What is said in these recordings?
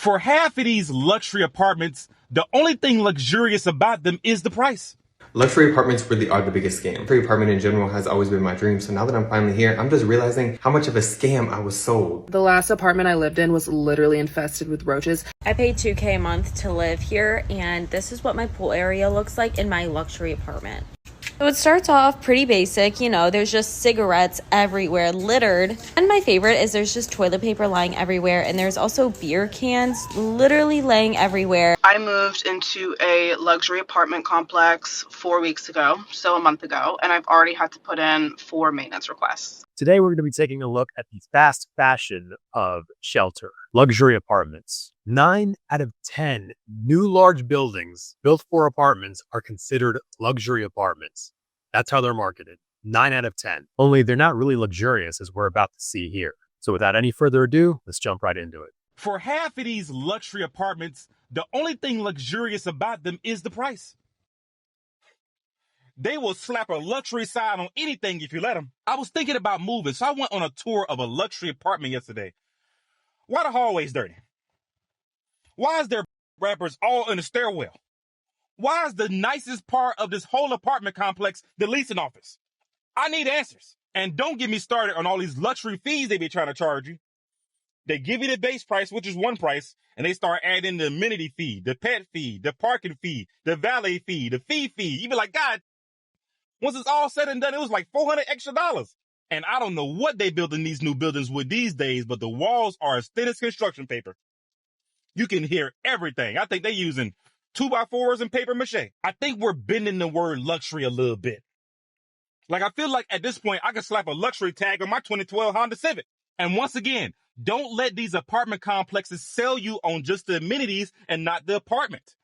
For half of these luxury apartments, the only thing luxurious about them is the price. Luxury apartments really are the biggest scam. Luxury apartment in general has always been my dream, so now that I'm finally here, I'm just realizing how much of a scam I was sold. The last apartment I lived in was literally infested with roaches. I pay $2K a month to live here, and this is what my pool area looks like in my luxury apartment. So it starts off pretty basic, you know, there's just cigarettes everywhere, littered. And my favorite is there's just toilet paper lying everywhere, and there's also beer cans literally laying everywhere. I moved into a luxury apartment complex 4 weeks ago, so a month ago, and I've already had to put in 4 maintenance requests. Today, we're going to be taking a look at the fast fashion of shelter, luxury apartments. 9 out of 10 new large buildings built for apartments are considered luxury apartments. That's how they're marketed. 9 out of 10. Only they're not really luxurious, as we're about to see here. So without any further ado, let's jump right into it. For half of these luxury apartments, the only thing luxurious about them is the price. They will slap a luxury sign on anything if you let them. I was thinking about moving, so I went on a tour of a luxury apartment yesterday. Why the hallways dirty? Why is there wrappers all in the stairwell? Why is the nicest part of this whole apartment complex the leasing office? I need answers. And don't get me started on all these luxury fees they be trying to charge you. They give you the base price, which is one price, and they start adding the amenity fee, the pet fee, the parking fee, the valet fee, the fee. You be like, God, once it's all said and done, it was like $400 extra. And I don't know what they building these new buildings with these days, but the walls are as thin as construction paper. You can hear everything. I think they're using 2x4s and paper mache. I think we're bending the word luxury a little bit. Like, I feel like at this point, I could slap a luxury tag on my 2012 Honda Civic. And once again, don't let these apartment complexes sell you on just the amenities and not the apartment.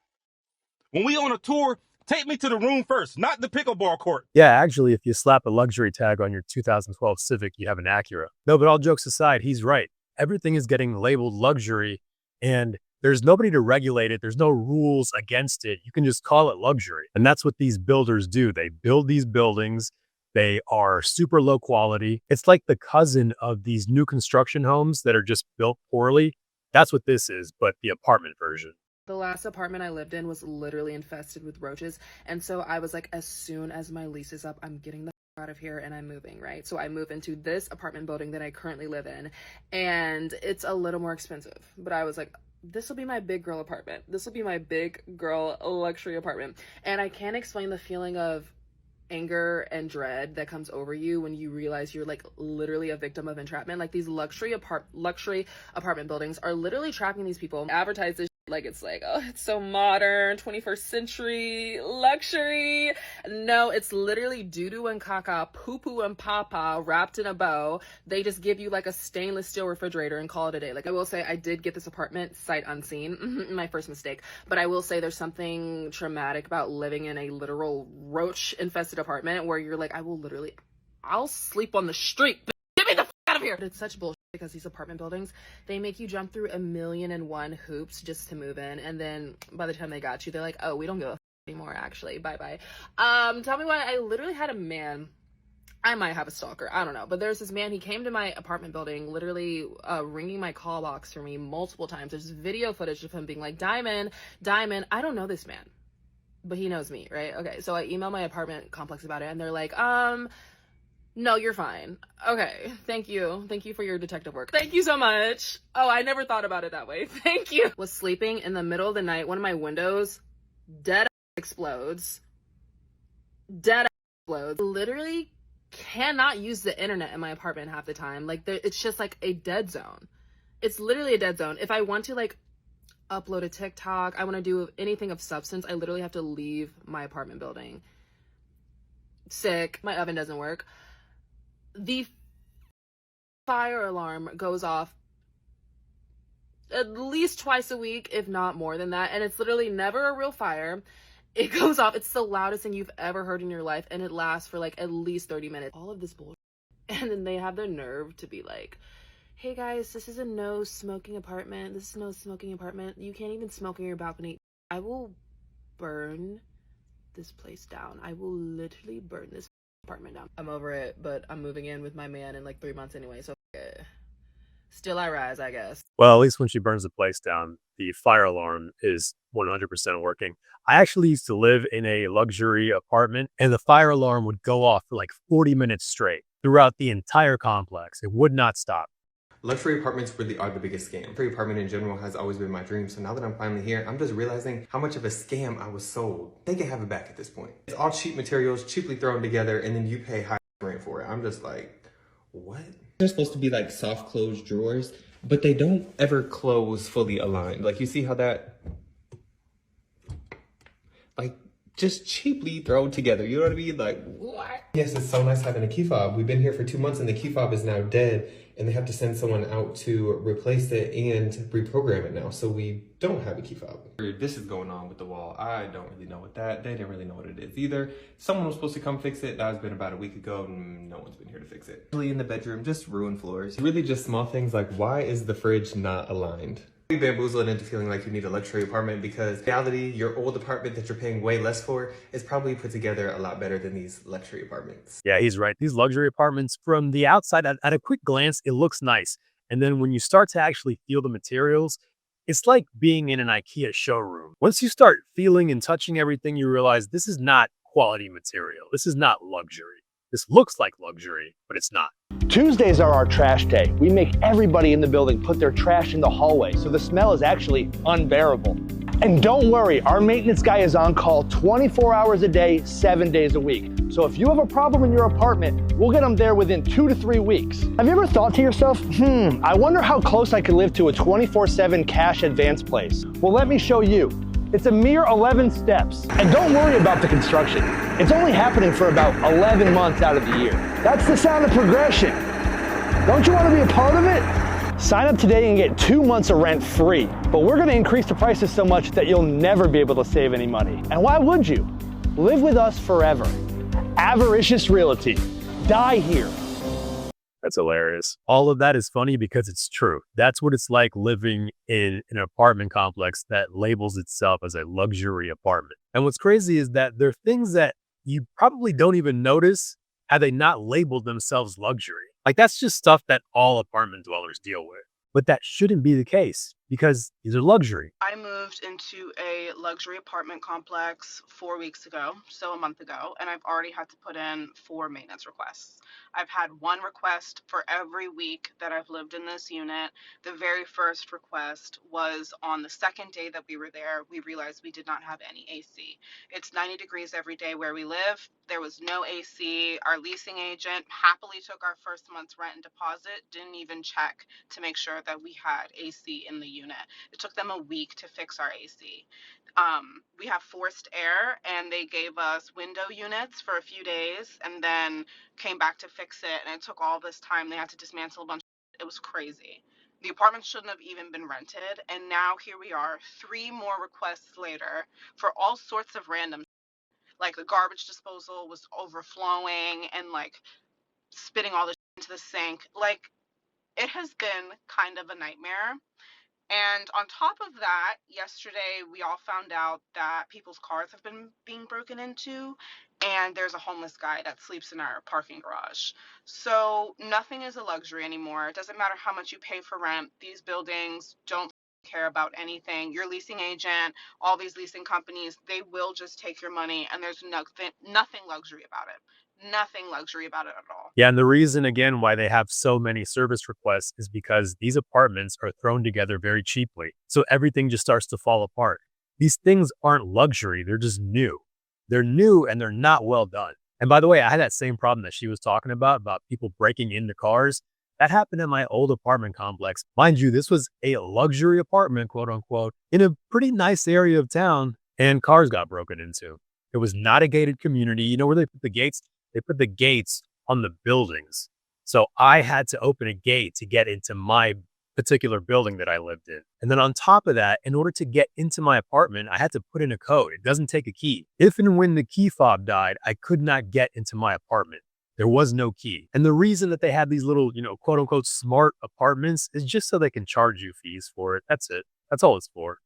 When we on a tour, take me to the room first, not the pickleball court. Yeah, actually, if you slap a luxury tag on your 2012 Civic, you have an Acura. No, but all jokes aside, he's right. Everything is getting labeled luxury, and there's nobody to regulate it. There's no rules against it. You can just call it luxury. And that's what these builders do. They build these buildings. They are super low quality. It's like the cousin of these new construction homes that are just built poorly. That's what this is, but the apartment version. The last apartment I lived in was literally infested with roaches. And so I was like, as soon as my lease is up, I'm getting the out of here and I'm moving, right? So I move into this apartment building that I currently live in, and it's a little more expensive. But I was like, this will be my big girl apartment. This will be my big girl luxury apartment. And I can't explain the feeling of anger and dread that comes over you when you realize you're like literally a victim of entrapment. Like, these luxury apartment buildings are literally trapping these people. Advertise this like it's like, oh, it's so modern, 21st century luxury. No, it's literally doo-doo and caca, poo-poo and papa wrapped in a bow. They just give you like a stainless steel refrigerator and call it a day. Like, I will say I did get this apartment sight unseen, my first mistake, but I will say there's something traumatic about living in a literal roach infested apartment where you're like, I'll sleep on the street. Get me the f out of here. It's such bullshit because these apartment buildings, they make you jump through 1,000,001 hoops just to move in, and then by the time they got you, they're like, oh, we don't give a f anymore, actually, bye. Tell me why. I literally had a man, I might have a stalker, I don't know, but there's this man, he came to my apartment building, literally ringing my call box for me multiple times. There's video footage of him being like, Diamond, I don't know this man, but he knows me, right? Okay, so I emailed my apartment complex about it, and they're like, no, you're fine. Okay, thank you for your detective work. Thank you so much. Oh, I never thought about it that way. Thank you. Was sleeping in the middle of the night, one of my windows dead explodes. Literally cannot use the internet in my apartment half the time. Like, it's just like a dead zone. It's literally a dead zone. If I want to like upload a TikTok, I want to do anything of substance, I literally have to leave my apartment building. Sick. My oven doesn't work. The fire alarm goes off at least twice a week, if not more than that, and it's literally never a real fire. It goes off, it's the loudest thing you've ever heard in your life, and it lasts for like at least 30 minutes. All of this bullshit, and then they have the nerve to be like, hey guys, this is a no smoking apartment. You can't even smoke in your balcony. I will burn this place down. I will literally burn this apartment down. I'm over it, but I'm moving in with my man in like 3 months anyway, so Still I rise, I guess. Well, at least when she burns the place down, the fire alarm is 100% working. I actually used to live in a luxury apartment, and the fire alarm would go off for like 40 minutes straight throughout the entire complex. It would not stop. Luxury apartments really are the biggest scam. Luxury apartment in general has always been my dream, so now that I'm finally here, I'm just realizing how much of a scam I was sold. They can have it back at this point. It's all cheap materials, cheaply thrown together, and then you pay high rent for it. I'm just like, what? They're supposed to be like soft closed drawers, but they don't ever close fully aligned. Like, you see how that, like, just cheaply thrown together. You know what I mean? Like, what? Yes, it's so nice having a key fob. We've been here for 2 months and the key fob is now dead, and they have to send someone out to replace it and reprogram it now. So we don't have a key fob. This is going on with the wall. I don't really know what they didn't really know what it is either. Someone was supposed to come fix it. That has been about a week ago, and no one's been here to fix it. Really in the bedroom, just ruined floors. Really just small things like, why is the fridge not aligned? Be bamboozled into feeling like you need a luxury apartment, because in reality, your old apartment that you're paying way less for is probably put together a lot better than these luxury apartments. Yeah, he's right. These luxury apartments, from the outside, at a quick glance, it looks nice. And then when you start to actually feel the materials, it's like being in an IKEA showroom. Once you start feeling and touching everything, you realize this is not quality material. This is not luxury. This looks like luxury, but it's not. Tuesdays are our trash day. We make everybody in the building put their trash in the hallway, so the smell is actually unbearable. And don't worry, our maintenance guy is on call 24 hours a day, 7 days a week. So if you have a problem in your apartment, we'll get them there within 2 to 3 weeks. Have you ever thought to yourself, I wonder how close I could live to a 24/7 cash advance place? Well, let me show you. It's a mere 11 steps. And don't worry about the construction. It's only happening for about 11 months out of the year. That's the sound of progression. Don't you want to be a part of it? Sign up today and get 2 months of rent free. But we're going to increase the prices so much that you'll never be able to save any money. And why would you? Live with us forever. Avaricious Realty. Die here. That's hilarious. All of that is funny because it's true. That's what it's like living in an apartment complex that labels itself as a luxury apartment. And what's crazy is that there are things that you probably don't even notice had they not labeled themselves luxury. Like, that's just stuff that all apartment dwellers deal with. But that shouldn't be the case, because these are luxury. I moved into a luxury apartment complex 4 weeks ago, so a month ago, and I've already had to put in 4 maintenance requests. I've had 1 request for every week that I've lived in this unit. The very first request was on the second day that we were there. We realized we did not have any AC. It's 90 degrees every day where we live. There was no AC. Our leasing agent happily took our first month's rent and deposit, didn't even check to make sure that we had AC in the unit. It took them a week to fix our AC. We have forced air, and they gave us window units for a few days and then came back to fix it. And it took all this time. They had to dismantle a bunch of it. Was crazy. The apartment shouldn't have even been rented. And now here we are, 3 more requests later for all sorts of random, like the garbage disposal was overflowing and like spitting all this into the sink. Like, it has been kind of a nightmare. And on top of that, yesterday we all found out that people's cars have been being broken into, and there's a homeless guy that sleeps in our parking garage. So nothing is a luxury anymore. It doesn't matter how much you pay for rent. These buildings don't care about anything. Your leasing agent, all these leasing companies, they will just take your money, and there's nothing luxury about it. Nothing luxury about it at all. Yeah, and the reason, again, why they have so many service requests is because these apartments are thrown together very cheaply. So everything just starts to fall apart. These things aren't luxury. They're just new. They're new and they're not well done. And by the way, I had that same problem that she was talking about people breaking into cars. That happened in my old apartment complex. Mind you, this was a luxury apartment, quote unquote, in a pretty nice area of town, and cars got broken into. It was not a gated community. You know where they put the gates? They put the gates on the buildings. So I had to open a gate to get into my particular building that I lived in. And then on top of that, in order to get into my apartment, I had to put in a code. It doesn't take a key. If and when the key fob died, I could not get into my apartment. There was no key. And the reason that they have these little, quote unquote, smart apartments is just so they can charge you fees for it. That's it. That's all it's for.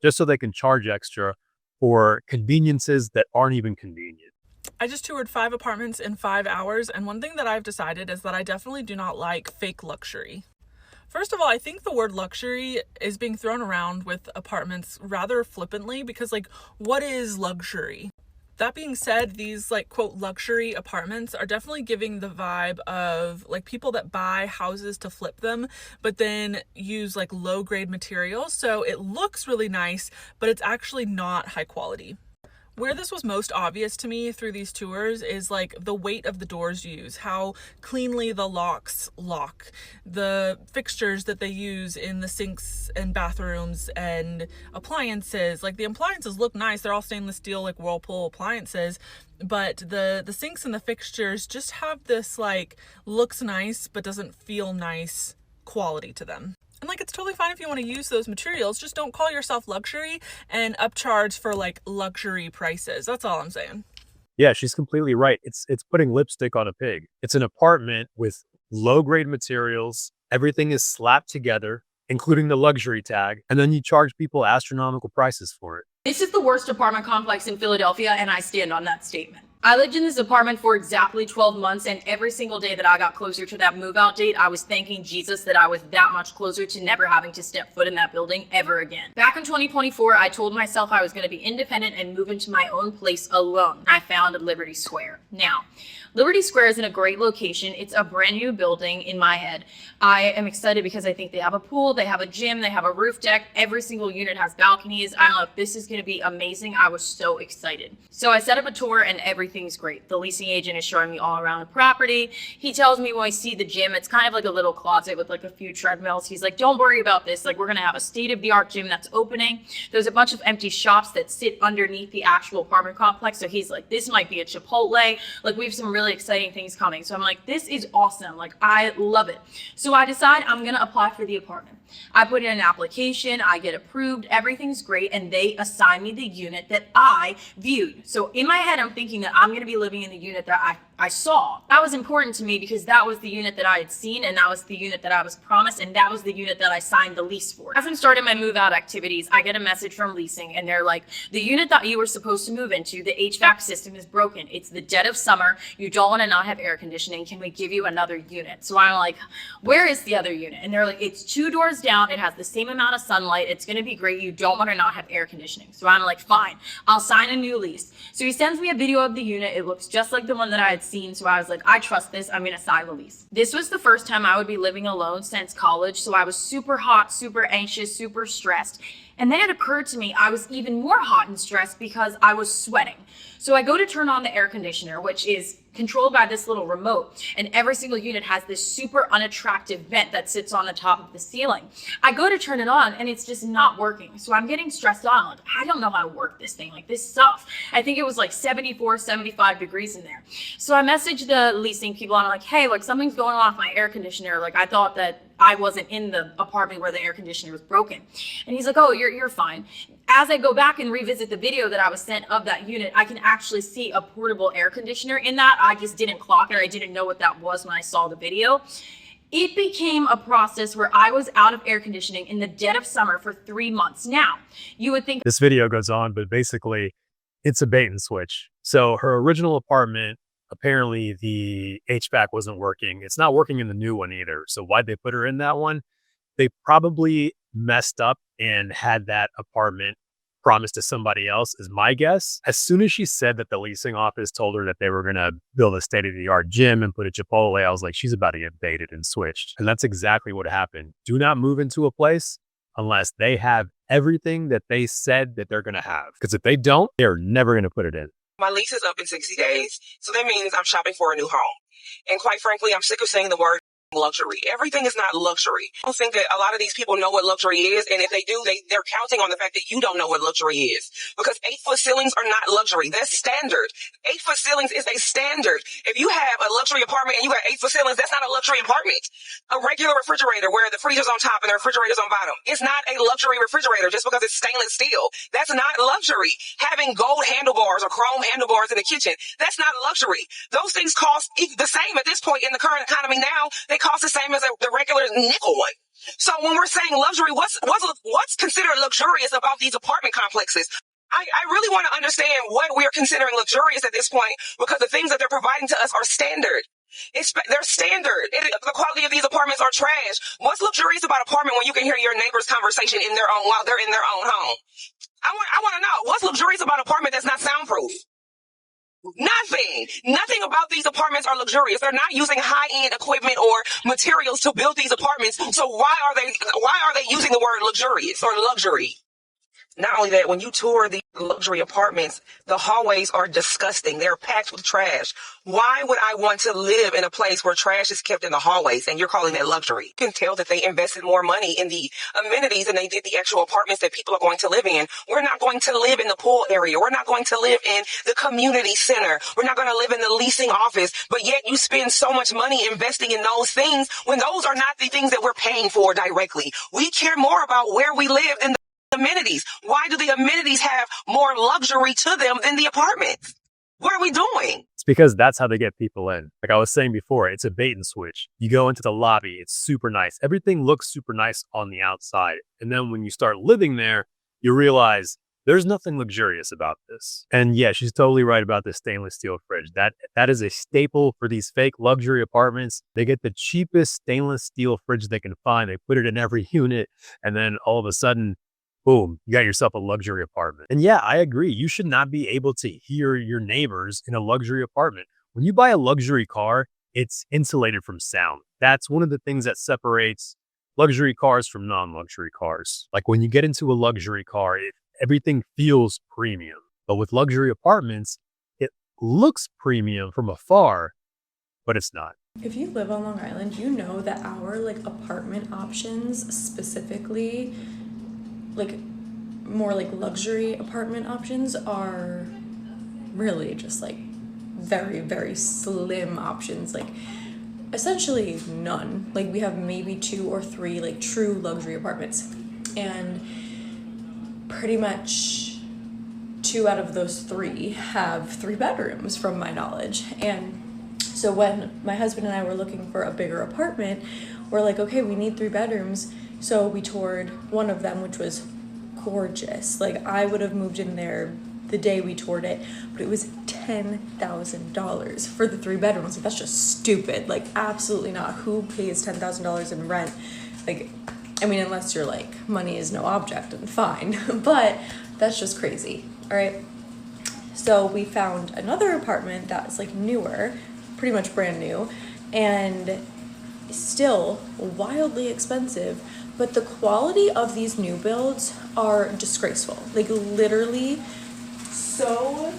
Just so they can charge extra for conveniences that aren't even convenient. I just toured 5 apartments in 5 hours, and one thing that I've decided is that I definitely do not like fake luxury. First of all, I think the word luxury is being thrown around with apartments rather flippantly because, like, what is luxury? That being said, these like quote luxury apartments are definitely giving the vibe of like people that buy houses to flip them, but then use like low grade materials. So it looks really nice, but it's actually not high quality. Where this was most obvious to me through these tours is like the weight of the doors used, how cleanly the locks lock, the fixtures that they use in the sinks and bathrooms and appliances. Like the appliances look nice. They're all stainless steel, like Whirlpool appliances, but the sinks and the fixtures just have this like looks nice but doesn't feel nice quality to them. And like, it's totally fine if you want to use those materials, just don't call yourself luxury and upcharge for like luxury prices. That's all I'm saying. Yeah, she's completely right. It's putting lipstick on a pig. It's an apartment with low grade materials. Everything is slapped together, including the luxury tag. And then you charge people astronomical prices for it. This is the worst apartment complex in Philadelphia, and I stand on that statement. I lived in this apartment for exactly 12 months, and every single day that I got closer to that move-out date, I was thanking Jesus that I was that much closer to never having to step foot in that building ever again. Back in 2024, I told myself I was going to be independent and move into my own place alone. I found Liberty Square. Now, Liberty Square is in a great location. It's a brand new building in my head. I am excited because I think they have a pool, they have a gym, they have a roof deck. Every single unit has balconies. I'm like, this is going to be amazing. I was so excited. So I set up a tour and everything's great. The leasing agent is showing me all around the property. He tells me when I see the gym, it's kind of like a little closet with like a few treadmills. He's like, don't worry about this. Like, we're going to have a state-of-the-art gym that's opening. There's a bunch of empty shops that sit underneath the actual apartment complex. So he's like, this might be a Chipotle. Like, we have some really exciting things coming. So I'm like, this is awesome. Like, I love it. So I decide I'm going to apply for the apartment. I put in an application, I get approved, everything's great, and they assign me the unit that I viewed. So in my head, I'm thinking that I'm going to be living in the unit that I saw. That was important to me because that was the unit that I had seen, and that was the unit that I was promised, and that was the unit that I signed the lease for. As I'm starting my move out activities, I get a message from leasing, and they're like, the unit that you were supposed to move into, the HVAC system is broken. It's the dead of summer. You don't want to not have air conditioning. Can we give you another unit? So I'm like, where is the other unit? And they're like, it's 2 doors down. It has the same amount of sunlight. It's going to be great. You don't want to not have air conditioning. So I'm like, fine, I'll sign a new lease. So he sends me a video of the unit. It looks just like the one that I had seen. So I was like, I trust this. I'm going to sign the lease. This was the first time I would be living alone since college. So I was super hot, super anxious, super stressed. And then it occurred to me I was even more hot and stressed because I was sweating. So I go to turn on the air conditioner, which is controlled by this little remote, and every single unit has this super unattractive vent that sits on the top of the ceiling. I go to turn it on and it's just not working. So I'm getting stressed out. I'm like, I don't know how to work this thing. Like, this sucks. I think it was like 74, 75 degrees in there. So I messaged the leasing people and I'm like, hey, like, something's going on with my air conditioner. Like, I thought that I wasn't in the apartment where the air conditioner was broken. And he's like, oh, you're fine. As I go back and revisit the video that I was sent of that unit, I can actually see a portable air conditioner in that. I just didn't clock it. I didn't know what that was when I saw the video. It became a process where I was out of air conditioning in the dead of summer for 3 months. Now, you would think This video goes on, but basically it's a bait and switch. So her original apartment, apparently the HVAC wasn't working. It's not working in the new one either. So why'd they put her in that one? They probably messed up and had that apartment promised to somebody else, is my guess. As soon as she said that the leasing office told her that they were going to build a state-of-the-art gym and put a Chipotle, I was like, she's about to get baited and switched. And that's exactly what happened. Do not move into a place unless they have everything that they said that they're going to have. Because if they don't, they're never going to put it in. My lease is up in 60 days, so that means I'm shopping for a new home. And quite frankly, I'm sick of saying the word luxury. Everything is not luxury. I don't think that a lot of these people know what luxury is, and if they do, they're counting on the fact that you don't know what luxury is. Because 8-foot ceilings are not luxury. That's standard. 8-foot ceilings is a standard. If you have a luxury apartment and you have 8-foot ceilings, that's not a luxury apartment. A regular refrigerator where the freezer's on top and the refrigerator's on bottom, it's not a luxury refrigerator just because it's stainless steel. That's not luxury. Having gold handlebars or chrome handlebars in the kitchen, that's not a luxury. Those things cost the same at this point in the current economy now. They cost the same as the regular nickel one. So when we're saying luxury, what's considered luxurious about these apartment complexes? I really want to understand what we're considering luxurious at this point, because the things that they're providing to us are standard. They're standard. The quality of these apartments are trash. What's luxurious about an apartment when you can hear your neighbor's conversation while they're in their own home? I want to know what's luxurious about an apartment that's not soundproof. Nothing about these apartments are luxurious. They're not using high-end equipment or materials to build these apartments. So why are they using the word luxurious or luxury? Not only that, when you tour the luxury apartments, the hallways are disgusting. They're packed with trash. Why would I want to live in a place where trash is kept in the hallways and you're calling that luxury? You can tell that they invested more money in the amenities than they did the actual apartments that people are going to live in. We're not going to live in the pool area. We're not going to live in the community center. We're not going to live in the leasing office. But yet you spend so much money investing in those things when those are not the things that we're paying for directly. We care more about where we live than the amenities. Why do the amenities have more luxury to them than the apartments? What are we doing? It's because that's how they get people in. Like I was saying before, it's a bait and switch. You go into the lobby, it's super nice. Everything looks super nice on the outside. And then when you start living there, you realize there's nothing luxurious about this. And yeah, she's totally right about the stainless steel fridge. That is a staple for these fake luxury apartments. They get the cheapest stainless steel fridge they can find. They put it in every unit. And then all of a sudden, boom, you got yourself a luxury apartment. And yeah, I agree. You should not be able to hear your neighbors in a luxury apartment. When you buy a luxury car, it's insulated from sound. That's one of the things that separates luxury cars from non-luxury cars. Like when you get into a luxury car, everything feels premium. But with luxury apartments, it looks premium from afar, but it's not. If you live on Long Island, you know that our apartment options, specifically more luxury apartment options, are really just very, very slim options, essentially none. We have maybe 2 or 3 true luxury apartments, and pretty much 2 out of those 3 have 3 bedrooms from my knowledge. And so when my husband and I were looking for a bigger apartment, we're like, okay, we need 3 bedrooms. So we toured one of them, which was gorgeous. I would have moved in there the day we toured it, but it was $10,000 for the 3 bedrooms. That's just stupid. Absolutely not. Who pays $10,000 in rent? Unless you're money is no object, and fine, but that's just crazy. All right. So we found another apartment that's newer, pretty much brand new, and still wildly expensive, but the quality of these new builds are disgraceful. Literally so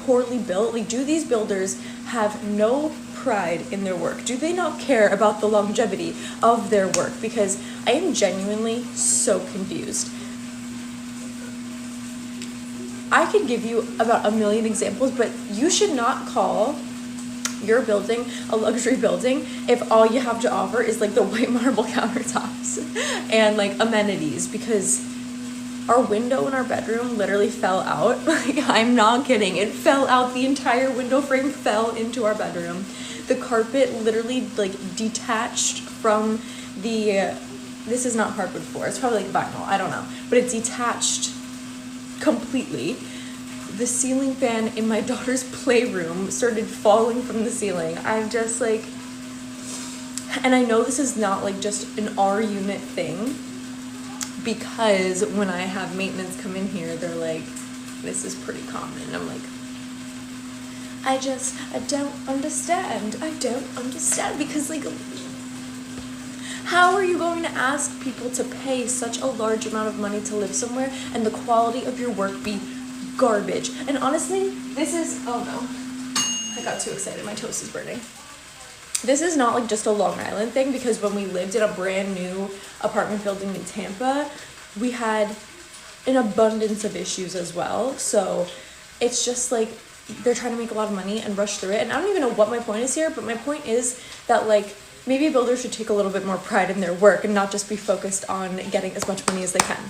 poorly built. Do these builders have no pride in their work? Do they not care about the longevity of their work? Because I am genuinely so confused. I could give you about a million examples, but you should not call your building a luxury building if all you have to offer is the white marble countertops and amenities, because our window in our bedroom literally fell out. I'm not kidding. It fell out. The entire window frame fell into our bedroom. The carpet literally detached from the this is not hardwood floor. It's probably vinyl. I don't know. But it detached completely. The ceiling fan in my daughter's playroom started falling from the ceiling. I'm just and I know this is not just an R unit thing, because when I have maintenance come in here, they're this is pretty common. And I'm I don't understand. I don't understand, because how are you going to ask people to pay such a large amount of money to live somewhere and the quality of your work be garbage? And honestly, this is, oh no, I got too excited, my toast is burning. This is not just a Long Island thing, because when we lived in a brand new apartment building in Tampa, we had an abundance of issues as well. So it's just they're trying to make a lot of money and rush through it. And I don't even know what my point is here, but my point is that maybe builders should take a little bit more pride in their work and not just be focused on getting as much money as they can.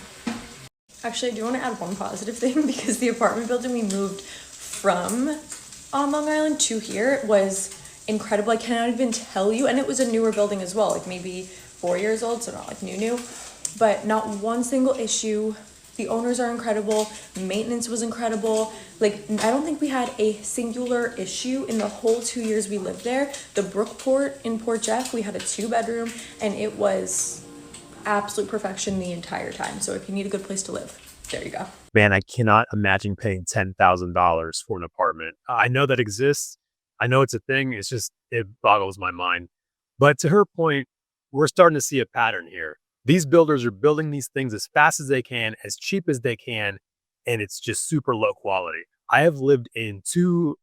Actually, I do want to add one positive thing, because the apartment building we moved from on Long Island to here was incredible. I cannot even tell you. And it was a newer building as well, maybe 4 years old, so not new, but not one single issue. The owners are incredible. Maintenance was incredible. Like, I don't think we had a singular issue in the whole 2 years we lived there. The Brookport in Port Jeff, we had a 2-bedroom, and it was absolute perfection the entire time. So if you need a good place to live, there you go. Man, I cannot imagine paying $10,000 for an apartment. I know that exists. I know it's a thing. It's just, it boggles my mind. But to her point, we're starting to see a pattern here. These builders are building these things as fast as they can, as cheap as they can, and it's just super low quality. I have lived in 2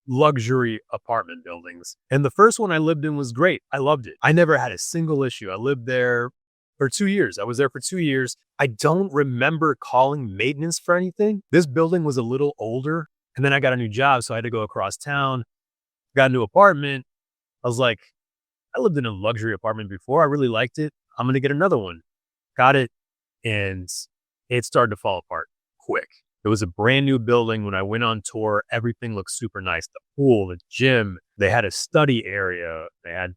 luxury apartment buildings, and the first one I lived in was great. I loved it. I never had a single issue. I lived there for 2 years. I was there for 2 years. I don't remember calling maintenance for anything. This building was a little older, and then I got a new job, so I had to go across town, got a new apartment. I was like, I lived in a luxury apartment before. I really liked it. I'm going to get another one. Got it. And it started to fall apart quick. It was a brand new building. When I went on tour, everything looked super nice. The pool, the gym, they had a study area. They had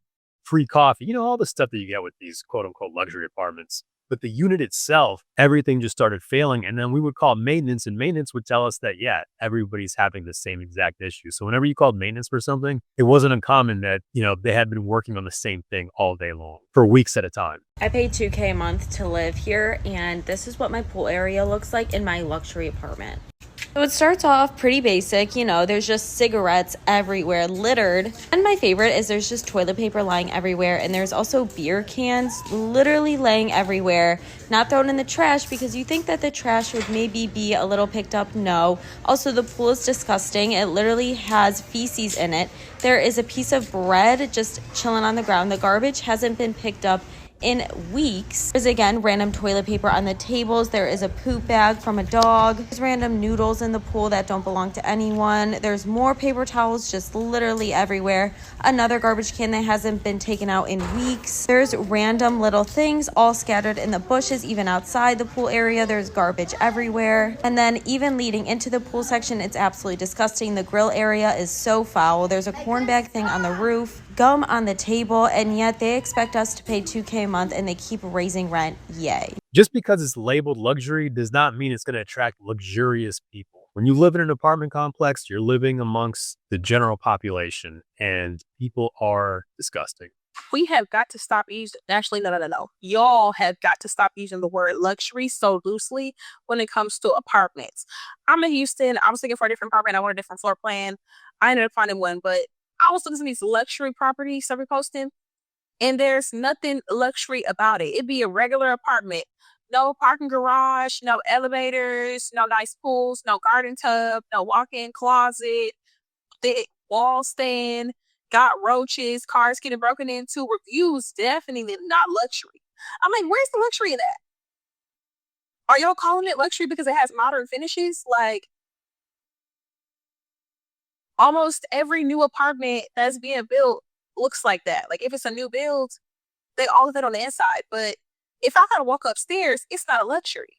free coffee, all the stuff that you get with these quote unquote luxury apartments. But the unit itself, everything just started failing. And then we would call maintenance, and maintenance would tell us that, yeah, everybody's having the same exact issue. So whenever you called maintenance for something, it wasn't uncommon that, they had been working on the same thing all day long for weeks at a time. I pay $2K a month to live here, and this is what my pool area looks like in my luxury apartment. So it starts off pretty basic, there's just cigarettes everywhere, littered. And my favorite is there's just toilet paper lying everywhere, and there's also beer cans literally laying everywhere, not thrown in the trash because you think that the trash would maybe be a little picked up. No. Also, the pool is disgusting. It literally has feces in it. There is a piece of bread just chilling on the ground. The garbage hasn't been picked up in weeks. There's again random toilet paper on the tables. There is a poop bag from a dog. There's random noodles in the pool that don't belong to anyone. There's more paper towels just literally everywhere. Another garbage can that hasn't been taken out in weeks. There's random little things all scattered in the bushes, even outside the pool area. There's garbage everywhere. And then even leading into the pool section, it's absolutely disgusting. The grill area is so foul. There's a corn bag thing on the roof, gum on the table, and yet they expect us to pay $2K a month and they keep raising rent. Yay. Just because it's labeled luxury does not mean it's going to attract luxurious people. When you live in an apartment complex, you're living amongst the general population, and people are disgusting. We have got to stop using, actually, no. Y'all have got to stop using the word luxury so loosely when it comes to apartments. I'm in Houston. I was looking for a different apartment. I want a different floor plan. I ended up finding one, but I was looking at these luxury properties that we're posting, and there's nothing luxury about it. It'd be a regular apartment. No parking garage, no elevators, no nice pools, no garden tub, no walk-in closet, thick wall stand, got roaches, cars getting broken into, reviews definitely not luxury. I'm like, where's the luxury in that? Are y'all calling it luxury because it has modern finishes? Like, almost every new apartment that's being built looks like that. Like, if it's a new build, they all have that on the inside. But if I gotta walk upstairs, it's not a luxury.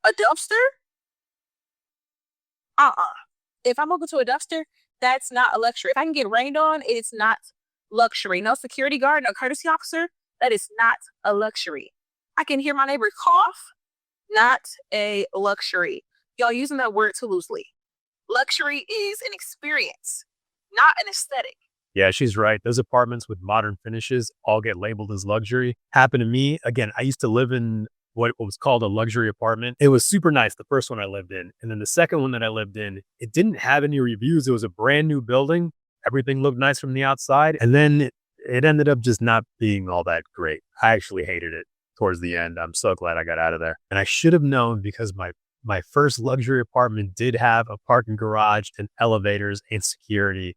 A dumpster? If I'm walking to a dumpster, that's not a luxury. If I can get rained on, it's not luxury. No security guard, no courtesy officer, that is not a luxury. I can hear my neighbor cough, not a luxury. Y'all using that word too loosely. Luxury is an experience, not an aesthetic. Yeah, she's right. Those apartments with modern finishes all get labeled as luxury. Happened to me. Again, I used to live in what was called a luxury apartment. It was super nice, the first one I lived in. And then the second one that I lived in, it didn't have any reviews. It was a brand new building. Everything looked nice from the outside. And then it ended up just not being all that great. I actually hated it towards the end. I'm so glad I got out of there. And I should have known, because my first luxury apartment did have a parking garage and elevators and security.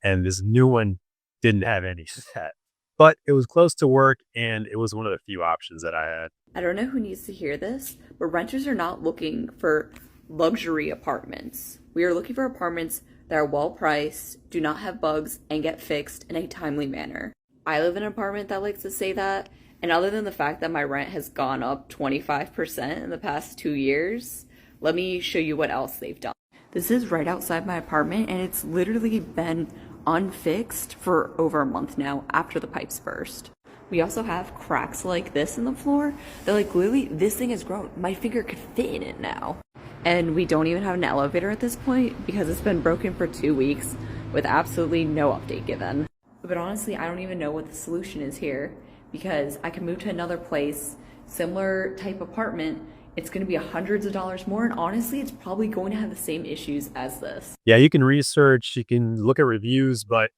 And this new one didn't have any of that. But it was close to work, and it was one of the few options that I had. I don't know who needs to hear this, but renters are not looking for luxury apartments. We are looking for apartments that are well priced, do not have bugs, and get fixed in a timely manner. I live in an apartment that likes to say that, and other than the fact that my rent has gone up 25% in the past 2 years, let me show you what else they've done. This is right outside my apartment, and it's literally been unfixed for over a month now after the pipes burst. We also have cracks like this in the floor. They're like, literally, this thing has grown. My finger could fit in it now. And we don't even have an elevator at this point because it's been broken for 2 weeks with absolutely no update given. But honestly, I don't even know what the solution is here because I can move to another place, similar type apartment. It's going to be hundreds of dollars more. And honestly, it's probably going to have the same issues as this. Yeah, you can research, you can look at reviews, but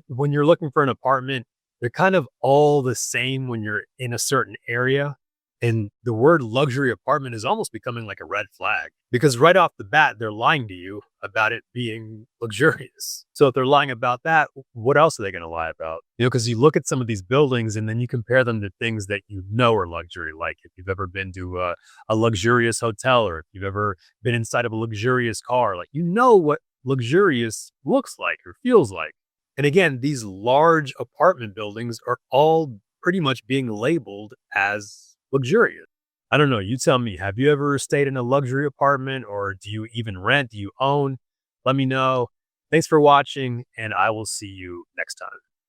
when you're looking for an apartment, they're kind of all the same when you're in a certain area. And the word luxury apartment is almost becoming like a red flag because right off the bat, they're lying to you about it being luxurious. So if they're lying about that, what else are they going to lie about? Because you look at some of these buildings and then you compare them to things that you know are luxury. Like if you've ever been to a luxurious hotel or if you've ever been inside of a luxurious car, like you know what luxurious looks like or feels like. And again, these large apartment buildings are all pretty much being labeled as luxurious. I don't know. You tell me, have you ever stayed in a luxury apartment or do you even rent? Do you own? Let me know. Thanks for watching and I will see you next time.